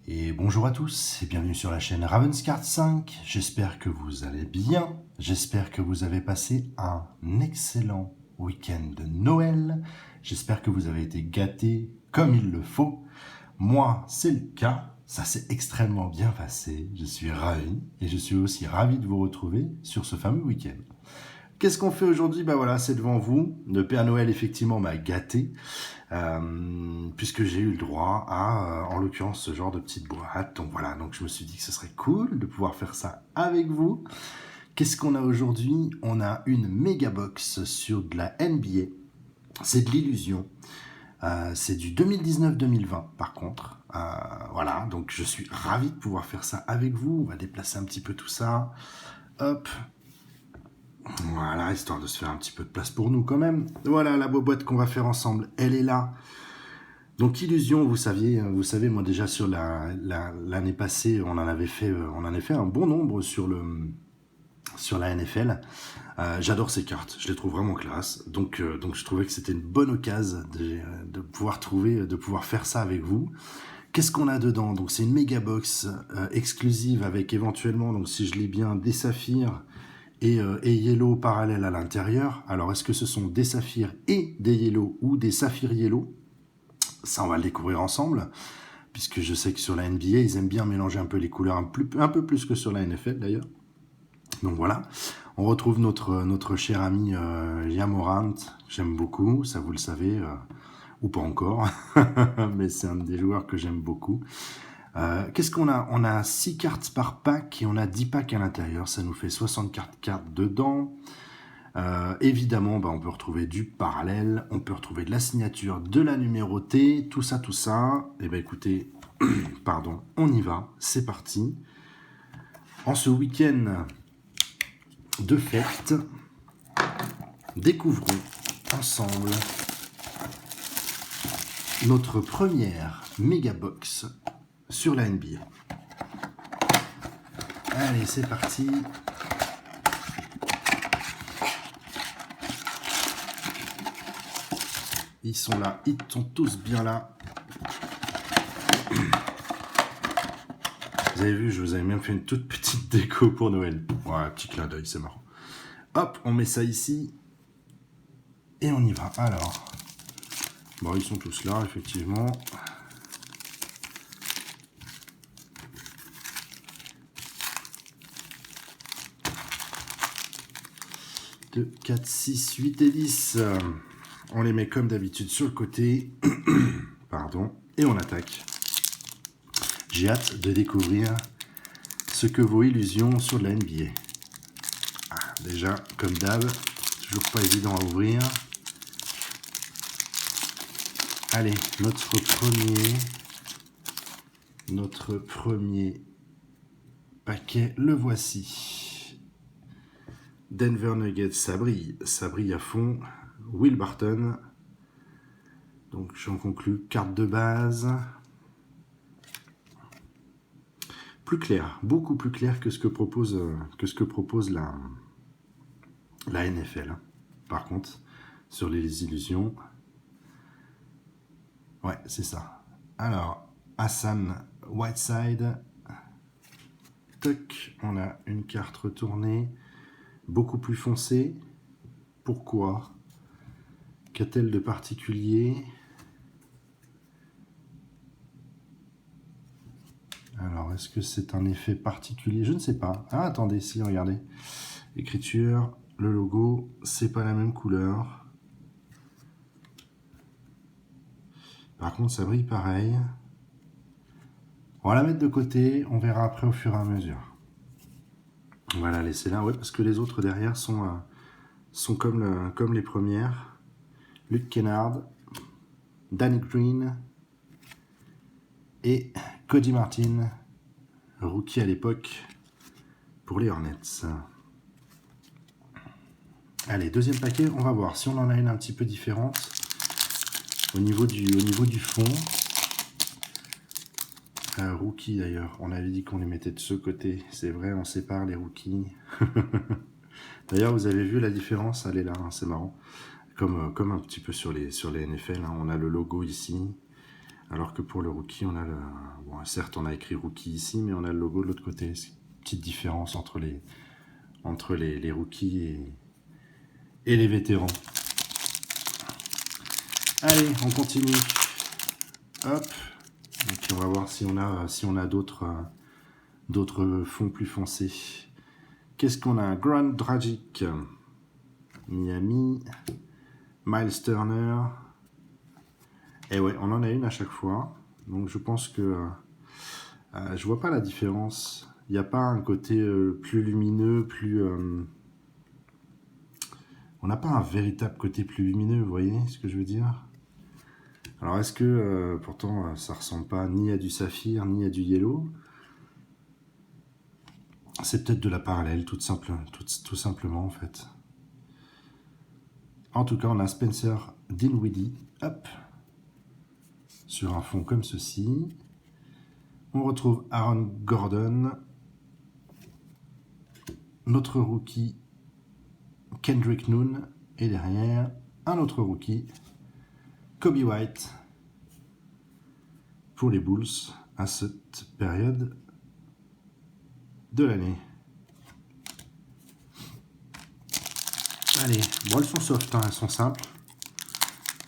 Et bonjour à tous et bienvenue sur la chaîne Ravenscard 5. J'espère que vous allez bien. J'espère que vous avez passé un excellent week-end de Noël. J'espère que vous avez été gâtés comme il le faut. Moi, c'est le cas. Ça s'est extrêmement bien passé. Je suis ravi et je suis aussi ravi de vous retrouver sur ce fameux week-end. Qu'est-ce qu'on fait aujourd'hui? Bah voilà, c'est devant vous. Le Père Noël effectivement m'a gâté. Puisque j'ai eu le droit à, en l'occurrence, ce genre de petite boîte. Donc voilà, donc je me suis dit que ce serait cool de pouvoir faire ça avec vous. Qu'est-ce qu'on a aujourd'hui? On a une méga box sur de la NBA. C'est de l'illusion. C'est du 2019-2020 par contre. Voilà, donc je suis ravi de pouvoir faire ça avec vous. On va déplacer un petit peu tout ça. Hop. Voilà, histoire de se faire un petit peu de place pour nous quand même. Voilà, la boîte qu'on va faire ensemble, elle est là. Donc Illusion, vous savez, moi déjà sur l'année passée, on en avait fait un bon nombre sur la NFL. J'adore ces cartes, je les trouve vraiment classe. Donc je trouvais que c'était une bonne occasion de pouvoir faire ça avec vous. Qu'est-ce qu'on a dedans? Donc c'est une méga box exclusive avec éventuellement, donc si je lis bien, des saphirs et yellow parallèles à l'intérieur. Alors est-ce que ce sont des saphirs et des yellow ou des saphirs yellow? Ça, on va le découvrir ensemble, puisque je sais que sur la NBA, ils aiment bien mélanger un peu les couleurs, un peu plus que sur la NFL d'ailleurs. Donc voilà, on retrouve notre cher ami Yamorant, j'aime beaucoup, ça vous le savez, ou pas encore, mais c'est un des joueurs que j'aime beaucoup. Qu'est-ce qu'on a? On a 6 cartes par pack et on a 10 packs à l'intérieur, ça nous fait 64 cartes dedans. Évidemment, on peut retrouver du parallèle, on peut retrouver de la signature, de la numérotée, tout ça. Et écoutez, pardon, on y va, c'est parti. En ce week-end de fête, découvrons ensemble notre première méga box sur la NBA. Allez, c'est parti. Ils sont là, ils sont tous bien là. Vous avez vu, je vous avais même fait une toute petite déco pour Noël. Voilà, petit clin d'œil, c'est marrant. Hop, on met ça ici. Et on y va. Alors, bon, ils sont tous là, effectivement. 2, 4, 6, 8 et 10. On les met comme d'habitude sur le côté. Pardon. Et on attaque. J'ai hâte de découvrir ce que vaut Illusion sur de la NBA. Déjà, comme d'hab, toujours pas évident à ouvrir. Allez, notre premier paquet, le voici. Denver Nuggets, ça brille à fond. Will Barton. Donc j'en conclus, carte de base. Plus clair, beaucoup plus clair que ce que propose la NFL. Par contre, sur les illusions, ouais, c'est ça. Alors, Hassan Whiteside. Toc, on a une carte retournée, beaucoup plus foncée. Pourquoi? Qu'a-t-elle de particulier? Alors, est-ce que c'est un effet particulier? Je ne sais pas. Ah, attendez, si, regardez. Écriture, le logo, c'est pas la même couleur. Par contre, ça brille pareil. On va la mettre de côté, on verra après au fur et à mesure. On va la laisser là, ouais, parce que les autres derrière sont comme les premières. Luke Kennard, Danny Green et Cody Martin, rookie à l'époque pour les Hornets. Allez, deuxième paquet, on va voir si on en a une un petit peu différente au niveau du fond. Rookie d'ailleurs, on avait dit qu'on les mettait de ce côté, c'est vrai, on sépare les rookies. D'ailleurs, vous avez vu la différence, elle est là, hein, c'est marrant. Comme un petit peu sur les NFL, hein, on a le logo ici. Alors que pour le rookie, on a le... Bon, certes, on a écrit rookie ici, mais on a le logo de l'autre côté. C'est une petite différence entre les rookies et les vétérans. Allez, on continue. Hop. Et puis on va voir si on a d'autres fonds plus foncés. Qu'est-ce qu'on a? Grand Dragic, Miami, Miles Turner. Et ouais, on en a une à chaque fois. Donc je pense que je vois pas la différence. Il n'y a pas un côté plus lumineux, plus... On n'a pas un véritable côté plus lumineux, vous voyez ce que je veux dire? Alors est-ce que pourtant ça ressemble pas ni à du saphir ni à du yellow? C'est peut-être de la parallèle, tout simplement en fait. En tout cas, on a Spencer Dinwiddie, hop, sur un fond comme ceci. On retrouve Aaron Gordon, notre rookie Kendrick Nunn, et derrière, un autre rookie, Kobe White, pour les Bulls à cette période de l'année. Allez, bon, elles sont soft, hein, elles sont simples.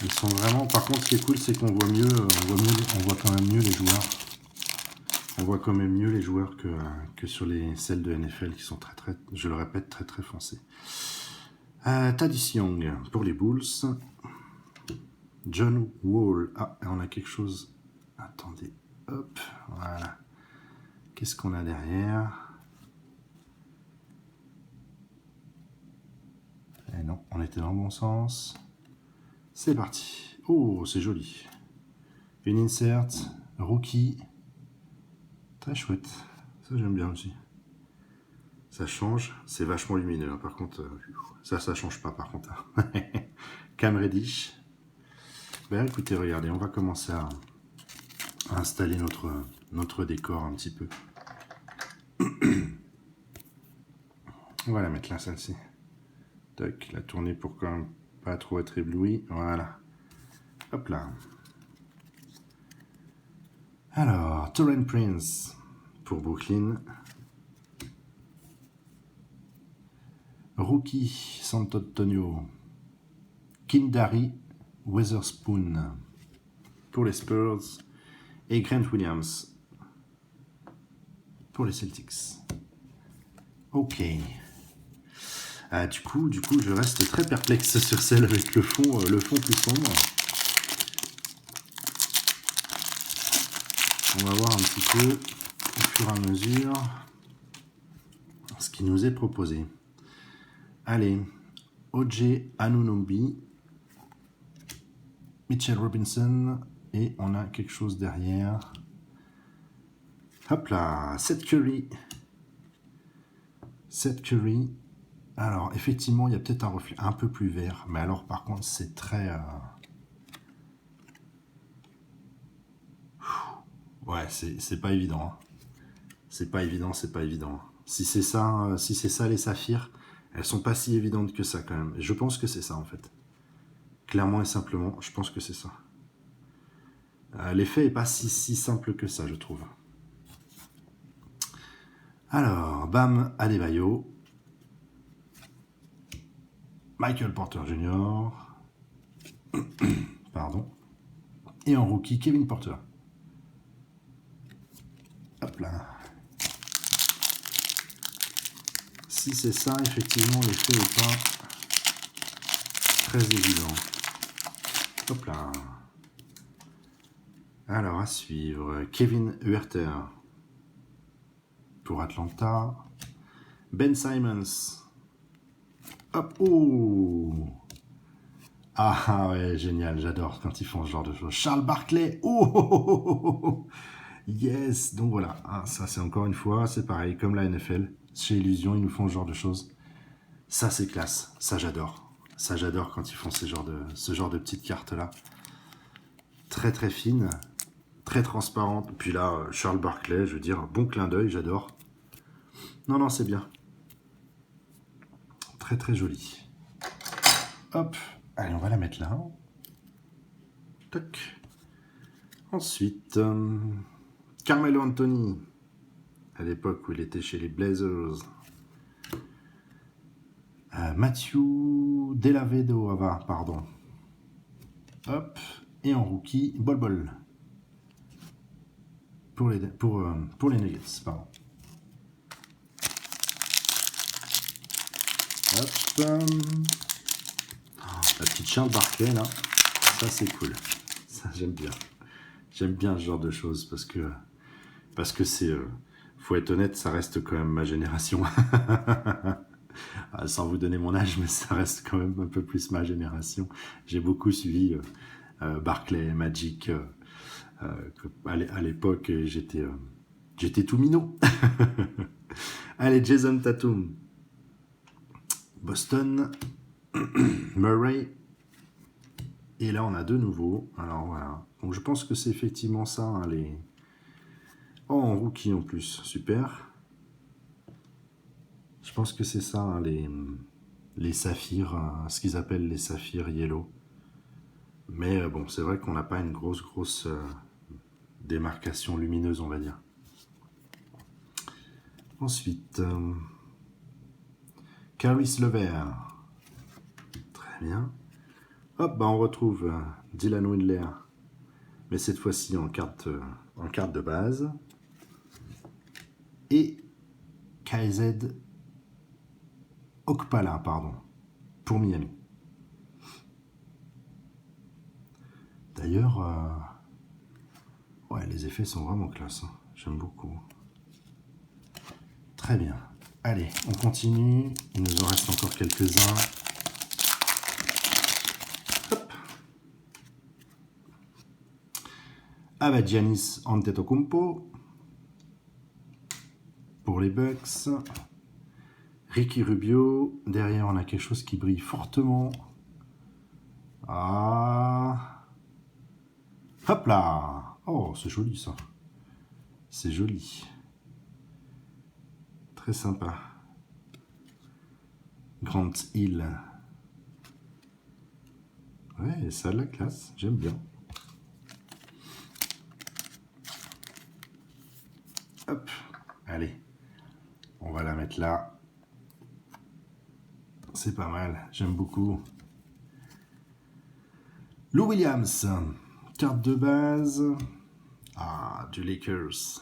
Elles sont vraiment... Par contre, ce qui est cool, c'est qu'on voit mieux, on voit quand même mieux les joueurs. On voit quand même mieux les joueurs que sur celles de NFL qui sont très, je le répète, très foncées. Thaddeus Young pour les Bulls. John Wall. Ah, on a quelque chose. Attendez, hop, voilà. Qu'est-ce qu'on a derrière? Eh non, on était dans le bon sens. C'est parti. Oh, c'est joli. Une insert, rookie. Très chouette. Ça, j'aime bien aussi. Ça change. C'est vachement lumineux. Hein. Par contre, ça change pas par contre. Cam Reddish. Ben écoutez, regardez, on va commencer à installer notre décor un petit peu. On va la mettre là, celle-ci. Tac, la tourner pour quand même pas trop être ébloui. Voilà. Hop là. Alors, Taurean Prince pour Brooklyn. Rookie San Antonio. Kindari Weatherspoon pour les Spurs. Et Grant Williams pour les Celtics. Ok. Du coup, je reste très perplexe sur celle avec le fond plus sombre. On va voir un petit peu, au fur et à mesure, ce qui nous est proposé. Allez, O.J. Anunoby, Mitchell Robinson, et on a quelque chose derrière. Hop là, Seth Curry. Alors, effectivement, il y a peut-être un reflet un peu plus vert, mais alors, par contre, c'est très... Ouais, c'est pas évident. Hein. C'est pas évident. Si c'est ça, les saphirs, elles sont pas si évidentes que ça, quand même. Je pense que c'est ça, en fait. Clairement et simplement, je pense que c'est ça. L'effet est pas si simple que ça, je trouve. Alors, Bam Adebayo. Michael Porter Jr. Pardon. Et en rookie, Kevin Porter. Hop là. Si c'est ça, effectivement, l'effet n'est pas très évident. Hop là. Alors, à suivre, Kevin Huerter pour Atlanta. Ben Simmons. Hop, oh. Ah ouais, génial, j'adore quand ils font ce genre de choses. Charles Barkley. Oh. Yes, donc voilà, ça c'est encore une fois, c'est pareil, comme la NFL, chez Illusion, ils nous font ce genre de choses. Ça c'est classe, ça j'adore. Ça j'adore quand ils font ce genre de petites cartes-là. Très fines, très transparentes. Puis là, Charles Barkley, je veux dire, bon clin d'œil, j'adore. Non, c'est bien. Très joli. Hop, allez, on va la mettre là. Toc. Ensuite, Carmelo Anthony, à l'époque où il était chez les Blazers. Matthew Dellavedova, pardon. Hop, et en rookie, Bol Bol. Pour les Nuggets, pardon. Hop. La petite Charles Barkley, là. Ça, c'est cool. Ça, j'aime bien. J'aime bien ce genre de choses parce que c'est... faut être honnête, ça reste quand même ma génération. Sans vous donner mon âge, mais ça reste quand même un peu plus ma génération. J'ai beaucoup suivi Barkley, Magic. À l'époque, j'étais tout minot. Allez, Jason Tatum. Boston. Murray. Et là, on a deux nouveaux. Alors voilà. Donc je pense que c'est effectivement ça, hein, les... Oh, en rookie en plus. Super. Je pense que c'est ça, hein, les saphirs, ce qu'ils appellent les saphirs yellow. Mais bon, c'est vrai qu'on n'a pas une grosse démarcation lumineuse, on va dire. Ensuite, Caris Levert. Très bien. Hop, bah on retrouve Dylan Windler, mais cette fois-ci en carte de base. Et KZ Okpala, pardon, pour Miami. D'ailleurs, ouais, les effets sont vraiment classe. Hein. J'aime beaucoup. Très bien. Allez, on continue. Il nous en reste encore quelques-uns. Hop. Ah bah, Giannis Antetokounmpo pour les Bucks. Ricky Rubio. Derrière, on a quelque chose qui brille fortement. Ah. Hop là. Oh, c'est joli ça. C'est joli. Très sympa. Grant Hill. Ouais, ça a de la classe. J'aime bien. Hop. Allez. On va la mettre là. C'est pas mal. J'aime beaucoup. Lou Williams. Carte de base. Ah, du Lakers.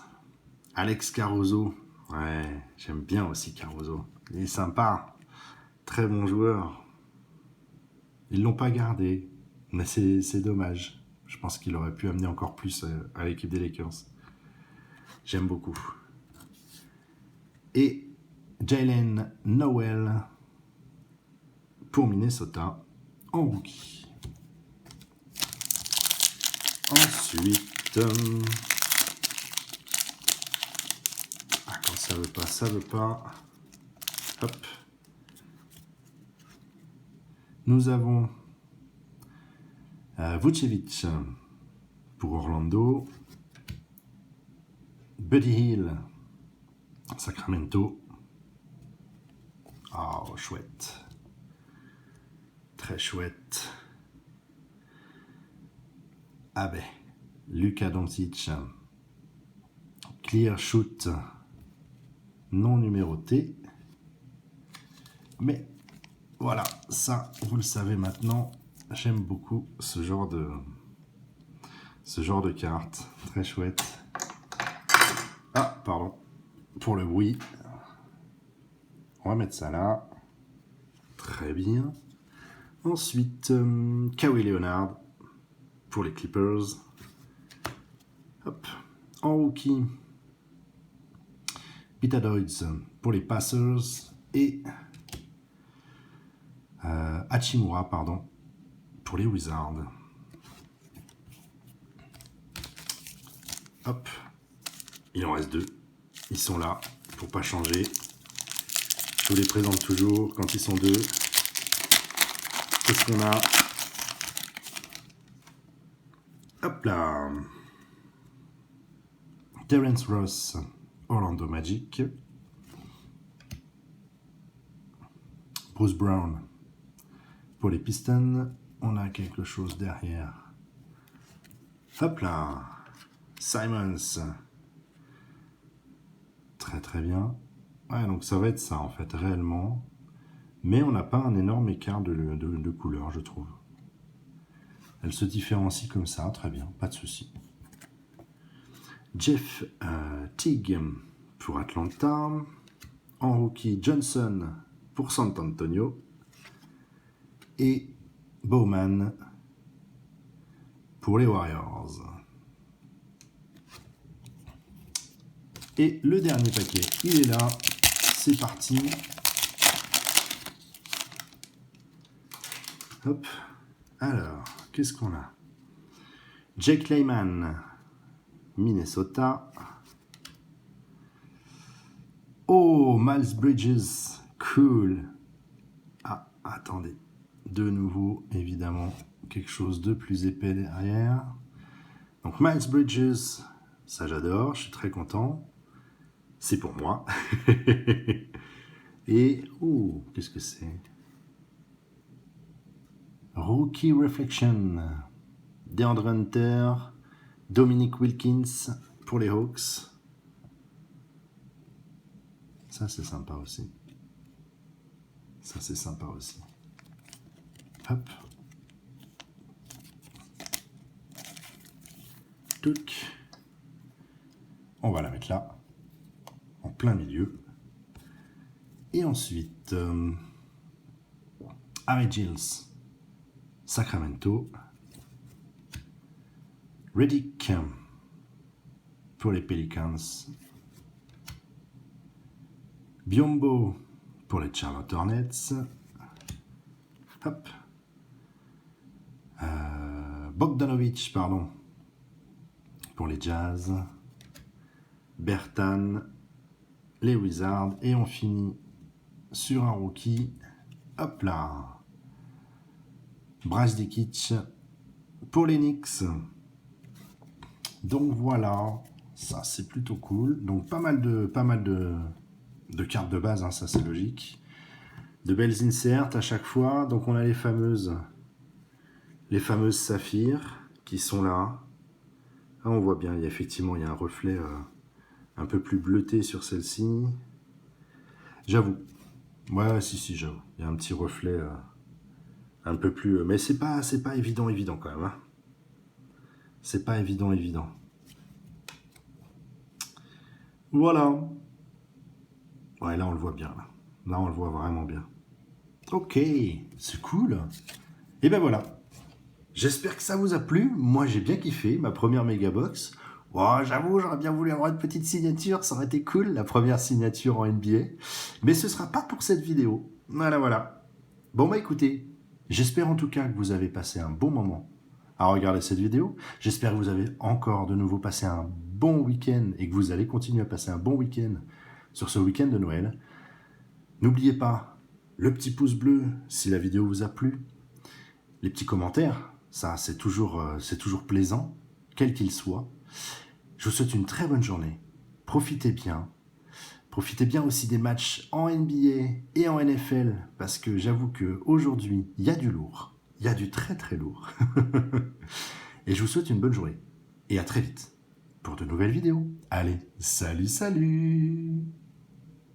Alex Caruso. Ouais, j'aime bien aussi Caruso. Il est sympa. Très bon joueur. Ils l'ont pas gardé. Mais c'est dommage. Je pense qu'il aurait pu amener encore plus à l'équipe des Lakers. J'aime beaucoup. Et Jalen Noel pour Minnesota en rookie. Ensuite, quand ça veut pas. Hop. Nous avons Vucevic pour Orlando, Buddy Hield, Sacramento. Oh, chouette. Très chouette. Ah ben, Luka Doncic, Clear Shoot, non numéroté. Mais voilà, ça, vous le savez maintenant, j'aime beaucoup ce genre de carte. Très chouette. Ah, pardon, pour le bruit. On va mettre ça là. Très bien. Ensuite, Kawhi Leonard pour les Clippers. Hop. En rookie, Pete Doyds pour les Pacers et Hachimura, pardon, pour les Wizards. Hop. Il en reste deux. Ils sont là pour pas changer. Je vous les présente toujours quand ils sont deux. Qu'est-ce qu'on a? Hop là. Terence Ross, Orlando Magic. Bruce Brown pour les Pistons. On a quelque chose derrière. Hop là. Simons. Très très bien. Ouais, donc ça va être ça en fait, réellement. Mais on n'a pas un énorme écart de couleur, je trouve. Elle se différencie comme ça, très bien, pas de souci. Jeff Teague pour Atlanta. En rookie, Johnson pour San Antonio. Et Bowman pour les Warriors. Et le dernier paquet, il est là. C'est parti. Hop. Alors, qu'est-ce qu'on a? Jake Layman, Minnesota. Oh, Miles Bridges, cool. Ah, attendez. De nouveau, évidemment, quelque chose de plus épais derrière. Donc, Miles Bridges, ça j'adore, je suis très content. C'est pour moi. Et, oh, qu'est-ce que c'est? Rookie Reflection. DeAndre Hunter, Dominic Wilkins pour les Hawks. Ça, c'est sympa aussi. Ça, c'est sympa aussi. Hop. Touc. On va la mettre là, en plein milieu. Et ensuite, Harry Giles, Sacramento. Redick pour les Pelicans. Biyombo pour les Charlotte Hornets. Hop. Bogdanovic, pardon, pour les Jazz. Bertan, les Wizards. Et on finit sur un rookie. Hop là. Brazdekic pour les Knicks. Donc voilà, ça c'est plutôt cool. Donc pas mal de cartes de base, hein, ça c'est logique. De belles inserts à chaque fois. Donc on a les fameuses saphirs qui sont là. Ah, on voit bien, il y a un reflet un peu plus bleuté sur celle-ci. J'avoue. Ouais, si, j'avoue. Il y a un petit reflet un peu plus... mais c'est pas évident quand même. Hein. C'est pas évident. Voilà. Ouais, là, on le voit bien. Là, on le voit vraiment bien. Ok, c'est cool. Et ben voilà. J'espère que ça vous a plu. Moi, j'ai bien kiffé ma première Megabox. Oh, j'avoue, j'aurais bien voulu avoir une petite signature. Ça aurait été cool, la première signature en NBA. Mais ce sera pas pour cette vidéo. Voilà. Bon, bah écoutez, j'espère en tout cas que vous avez passé un bon moment à regarder cette vidéo. J'espère que vous avez encore de nouveau passé un bon week-end et que vous allez continuer à passer un bon week-end sur ce week-end de Noël. N'oubliez pas le petit pouce bleu si la vidéo vous a plu. Les petits commentaires, ça c'est toujours plaisant, quel qu'il soit. Je vous souhaite une très bonne journée. Profitez bien. Profitez bien aussi des matchs en NBA et en NFL parce que j'avoue qu'aujourd'hui, il y a du lourd. Il y a du très très lourd. Et je vous souhaite une bonne journée. Et à très vite pour de nouvelles vidéos. Allez, salut